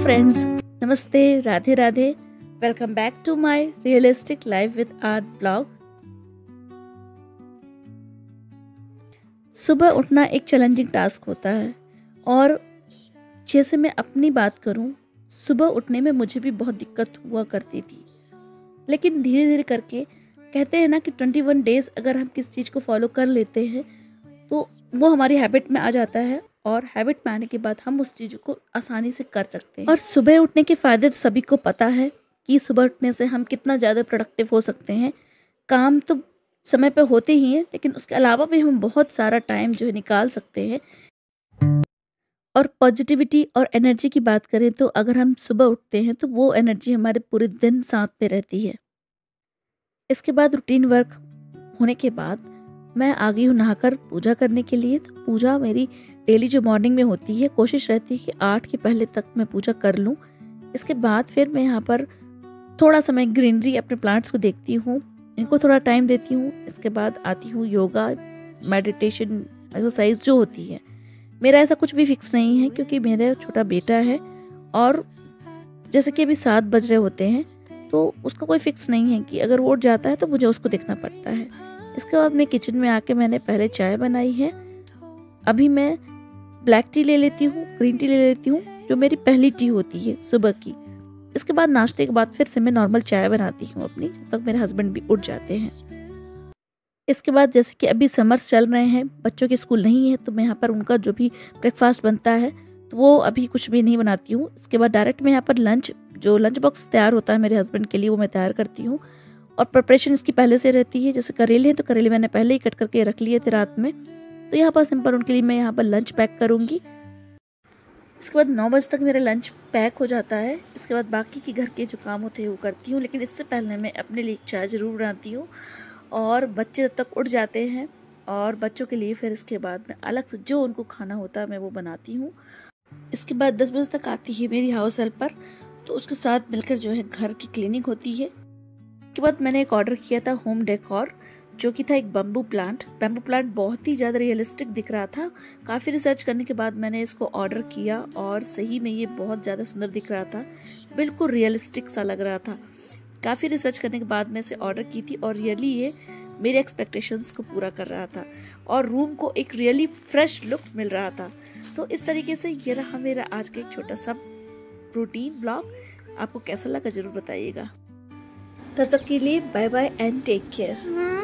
Friends, नमस्ते, Radhe Radhe. Welcome back to my realistic life with art blog. सुबह उठना एक चैलेंजिंग टास्क होता है और जैसे मैं अपनी बात करूं, सुबह उठने में मुझे भी बहुत दिक्कत हुआ करती थी, लेकिन धीरे धीरे करके कहते हैं ना कि 21 डेज अगर हम किस चीज़ को फॉलो कर लेते हैं तो वो हमारी हैबिट में आ जाता है और हैबिट में आने के बाद हम उस चीज़ को आसानी से कर सकते हैं। और सुबह उठने के फ़ायदे तो सभी को पता है कि सुबह उठने से हम कितना ज़्यादा प्रोडक्टिव हो सकते हैं। काम तो समय पे होते ही हैं, लेकिन उसके अलावा भी हम बहुत सारा टाइम जो है निकाल सकते हैं। और पॉजिटिविटी और एनर्जी की बात करें तो अगर हम सुबह उठते हैं तो वो एनर्जी हमारे पूरे दिन साथ में रहती है। इसके बाद रूटीन वर्क होने के बाद मैं आ गई हूँ नहाकर पूजा करने के लिए। तो पूजा मेरी डेली जो मॉर्निंग में होती है, कोशिश रहती है कि 8 के पहले तक मैं पूजा कर लूँ। इसके बाद फिर मैं यहाँ पर थोड़ा समय ग्रीनरी, अपने प्लांट्स को देखती हूँ, इनको थोड़ा टाइम देती हूँ। इसके बाद आती हूँ योगा, मेडिटेशन, एक्सरसाइज जो होती है। मेरा ऐसा कुछ भी फिक्स नहीं है क्योंकि मेरा छोटा बेटा है और जैसे कि अभी 7 बज रहे होते हैं तो उसका कोई फिक्स नहीं है कि अगर वो उठ जाता है तो मुझे उसको देखना पड़ता है। इसके बाद मैं किचन में आके मैंने पहले चाय बनाई है। अभी मैं ब्लैक टी ले लेती हूँ, ग्रीन टी ले लेती हूँ, जो मेरी पहली टी होती है सुबह की। इसके बाद नाश्ते के बाद फिर से मैं नॉर्मल चाय बनाती हूँ अपनी, जब तक मेरे हस्बैंड भी उठ जाते हैं। इसके बाद जैसे कि अभी समर्स चल रहे हैं, बच्चों के स्कूल नहीं है, तो मैं यहाँ पर उनका जो भी ब्रेकफास्ट बनता है तो वो अभी कुछ भी नहीं बनाती हूँ। इसके बाद डायरेक्ट मैं यहाँ पर लंच बॉक्स तैयार होता है मेरे हस्बैंड के लिए, वो मैं तैयार करती हूँ। और प्रिपरेशन इसकी पहले से रहती है। जैसे करेले हैं तो करेले मैंने पहले ही कट करके रख लिए थे रात में, तो यहाँ पर सिंपल उनके लिए मैं यहाँ पर लंच पैक करूँगी। इसके बाद 9 बजे तक मेरा लंच पैक हो जाता है। इसके बाद बाकी के घर के जो काम होते हैं वो करती हूँ, लेकिन इससे पहले मैं अपने लिए चाय ज़रूर बनाती हूँ। और बच्चे जब तक उठ जाते हैं और बच्चों के लिए फिर इसके बाद मैं अलग से जो उनको खाना होता है मैं वो बनाती हूँ। इसके बाद 10 बजे तक आती है मेरी हाउस हेल्पर, तो उसके साथ मिलकर जो है घर की क्लीनिंग होती है। उसके बाद मैंने एक ऑर्डर किया था होम डेकोर, जो कि था एक बम्बू प्लांट। बहुत ही ज़्यादा रियलिस्टिक दिख रहा था। काफ़ी रिसर्च करने के बाद मैंने इसको ऑर्डर किया और सही में ये बहुत ज़्यादा सुंदर दिख रहा था, बिल्कुल रियलिस्टिक सा लग रहा था। काफ़ी रिसर्च करने के बाद मैं इसे ऑर्डर की थी और रियली ये मेरे एक्सपेक्टेशंस को पूरा कर रहा था और रूम को एक रियली फ्रेश लुक मिल रहा था। तो इस तरीके से ये रहा मेरा आज का एक छोटा सा रूटीन ब्लॉग। आपको कैसा लगा ज़रूर बताइएगा। तब तक के लिए bye bye and take care.